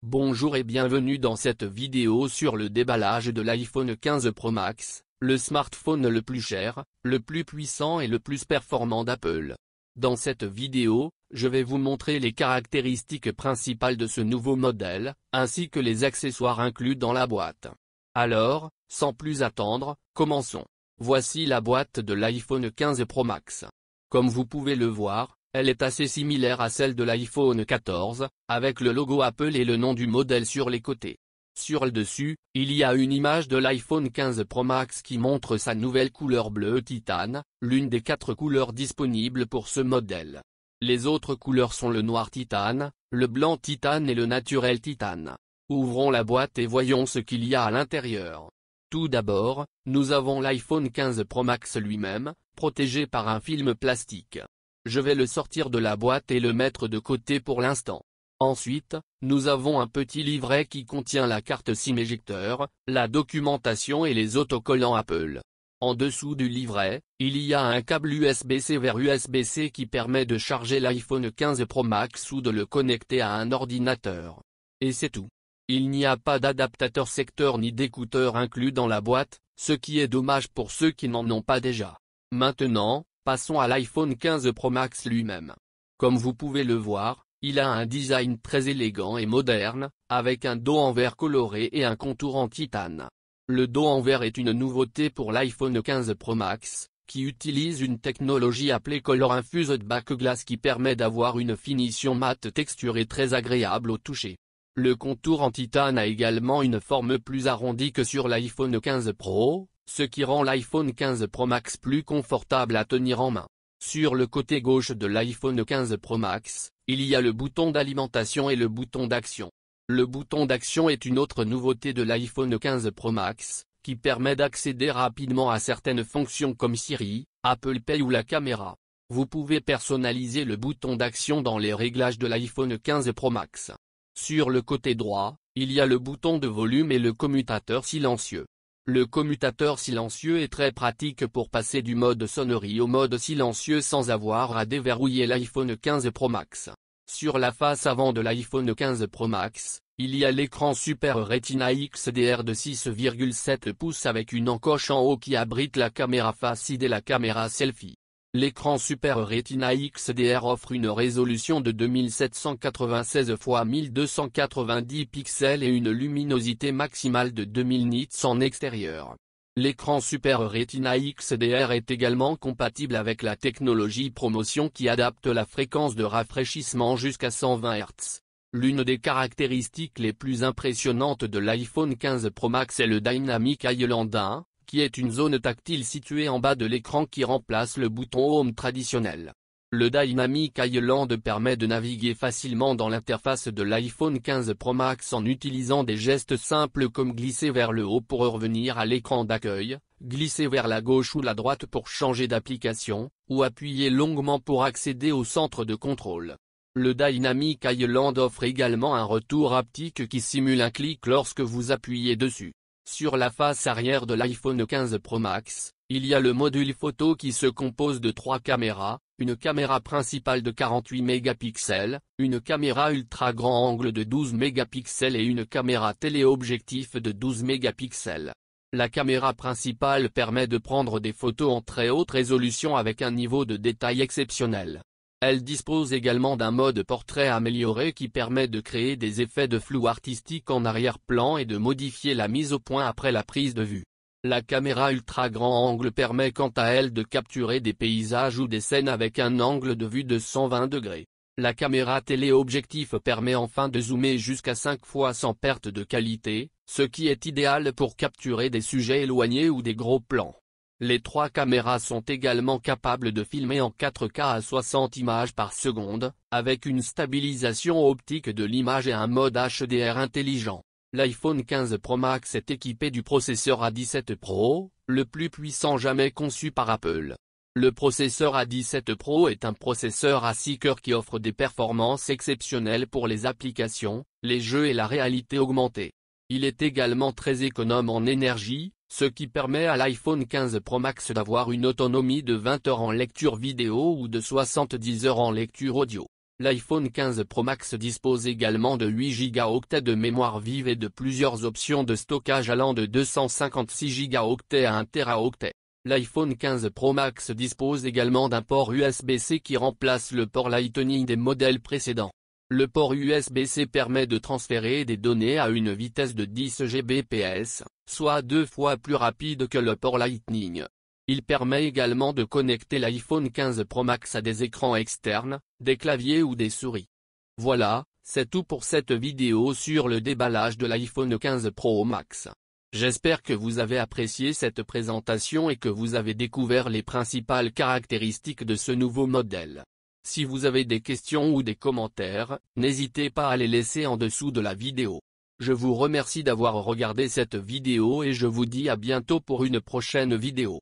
Bonjour et bienvenue dans cette vidéo sur le déballage de l'iPhone 15 Pro Max, le smartphone le plus cher, le plus puissant et le plus performant d'Apple. Dans cette vidéo, je vais vous montrer les caractéristiques principales de ce nouveau modèle, ainsi que les accessoires inclus dans la boîte. Alors, sans plus attendre, commençons. Voici la boîte de l'iPhone 15 Pro Max. Comme vous pouvez le voir, elle est assez similaire à celle de l'iPhone 14, avec le logo Apple et le nom du modèle sur les côtés. Sur le dessus, il y a une image de l'iPhone 15 Pro Max qui montre sa nouvelle couleur bleu titane, l'une des 4 couleurs disponibles pour ce modèle. Les autres couleurs sont le noir titane, le blanc titane et le naturel titane. Ouvrons la boîte et voyons ce qu'il y a à l'intérieur. Tout d'abord, nous avons l'iPhone 15 Pro Max lui-même, protégé par un film plastique. Je vais le sortir de la boîte et le mettre de côté pour l'instant. Ensuite, nous avons un petit livret qui contient la carte SIM éjecteur, la documentation et les autocollants Apple. En dessous du livret, il y a un câble USB-C vers USB-C qui permet de charger l'iPhone 15 Pro Max ou de le connecter à un ordinateur. Et c'est tout. Il n'y a pas d'adaptateur secteur ni d'écouteur inclus dans la boîte, ce qui est dommage pour ceux qui n'en ont pas déjà. Maintenant, passons à l'iPhone 15 Pro Max lui-même. Comme vous pouvez le voir, il a un design très élégant et moderne, avec un dos en verre coloré et un contour en titane. Le dos en verre est une nouveauté pour l'iPhone 15 Pro Max, qui utilise une technologie appelée Color Infused Backglass qui permet d'avoir une finition mate texturée très agréable au toucher. Le contour en titane a également une forme plus arrondie que sur l'iPhone 15 Pro, ce qui rend l'iPhone 15 Pro Max plus confortable à tenir en main. Sur le côté gauche de l'iPhone 15 Pro Max, il y a le bouton d'alimentation et le bouton d'action. Le bouton d'action est une autre nouveauté de l'iPhone 15 Pro Max, qui permet d'accéder rapidement à certaines fonctions comme Siri, Apple Pay ou la caméra. Vous pouvez personnaliser le bouton d'action dans les réglages de l'iPhone 15 Pro Max. Sur le côté droit, il y a le bouton de volume et le commutateur silencieux. Le commutateur silencieux est très pratique pour passer du mode sonnerie au mode silencieux sans avoir à déverrouiller l'iPhone 15 Pro Max. Sur la face avant de l'iPhone 15 Pro Max, il y a l'écran Super Retina XDR de 6,7 pouces avec une encoche en haut qui abrite la caméra face ID et la caméra selfie. L'écran Super Retina XDR offre une résolution de 2796 x 1290 pixels et une luminosité maximale de 2000 nits en extérieur. L'écran Super Retina XDR est également compatible avec la technologie ProMotion qui adapte la fréquence de rafraîchissement jusqu'à 120 Hz. L'une des caractéristiques les plus impressionnantes de l'iPhone 15 Pro Max est le Dynamic Island 1, qui est une zone tactile située en bas de l'écran qui remplace le bouton Home traditionnel. Le Dynamic Island permet de naviguer facilement dans l'interface de l'iPhone 15 Pro Max en utilisant des gestes simples comme glisser vers le haut pour revenir à l'écran d'accueil, glisser vers la gauche ou la droite pour changer d'application, ou appuyer longuement pour accéder au centre de contrôle. Le Dynamic Island offre également un retour haptique qui simule un clic lorsque vous appuyez dessus. Sur la face arrière de l'iPhone 15 Pro Max, il y a le module photo qui se compose de 3 caméras, une caméra principale de 48 mégapixels, une caméra ultra grand angle de 12 mégapixels et une caméra téléobjectif de 12 mégapixels. La caméra principale permet de prendre des photos en très haute résolution avec un niveau de détail exceptionnel. Elle dispose également d'un mode portrait amélioré qui permet de créer des effets de flou artistique en arrière-plan et de modifier la mise au point après la prise de vue. La caméra ultra grand angle permet quant à elle de capturer des paysages ou des scènes avec un angle de vue de 120 degrés. La caméra téléobjectif permet enfin de zoomer jusqu'à 5 fois sans perte de qualité, ce qui est idéal pour capturer des sujets éloignés ou des gros plans. Les 3 caméras sont également capables de filmer en 4K à 60 images par seconde, avec une stabilisation optique de l'image et un mode HDR intelligent. L'iPhone 15 Pro Max est équipé du processeur A17 Pro, le plus puissant jamais conçu par Apple. Le processeur A17 Pro est un processeur à 6 cœurs qui offre des performances exceptionnelles pour les applications, les jeux et la réalité augmentée. Il est également très économe en énergie, ce qui permet à l'iPhone 15 Pro Max d'avoir une autonomie de 20 heures en lecture vidéo ou de 70 heures en lecture audio. L'iPhone 15 Pro Max dispose également de 8 Go de mémoire vive et de plusieurs options de stockage allant de 256 Go à 1 Teraoctet. L'iPhone 15 Pro Max dispose également d'un port USB-C qui remplace le port Lightning des modèles précédents. Le port USB-C permet de transférer des données à une vitesse de 10 Gbps, soit 2 fois plus rapide que le port Lightning. Il permet également de connecter l'iPhone 15 Pro Max à des écrans externes, des claviers ou des souris. Voilà, c'est tout pour cette vidéo sur le déballage de l'iPhone 15 Pro Max. J'espère que vous avez apprécié cette présentation et que vous avez découvert les principales caractéristiques de ce nouveau modèle. Si vous avez des questions ou des commentaires, n'hésitez pas à les laisser en dessous de la vidéo. Je vous remercie d'avoir regardé cette vidéo et je vous dis à bientôt pour une prochaine vidéo.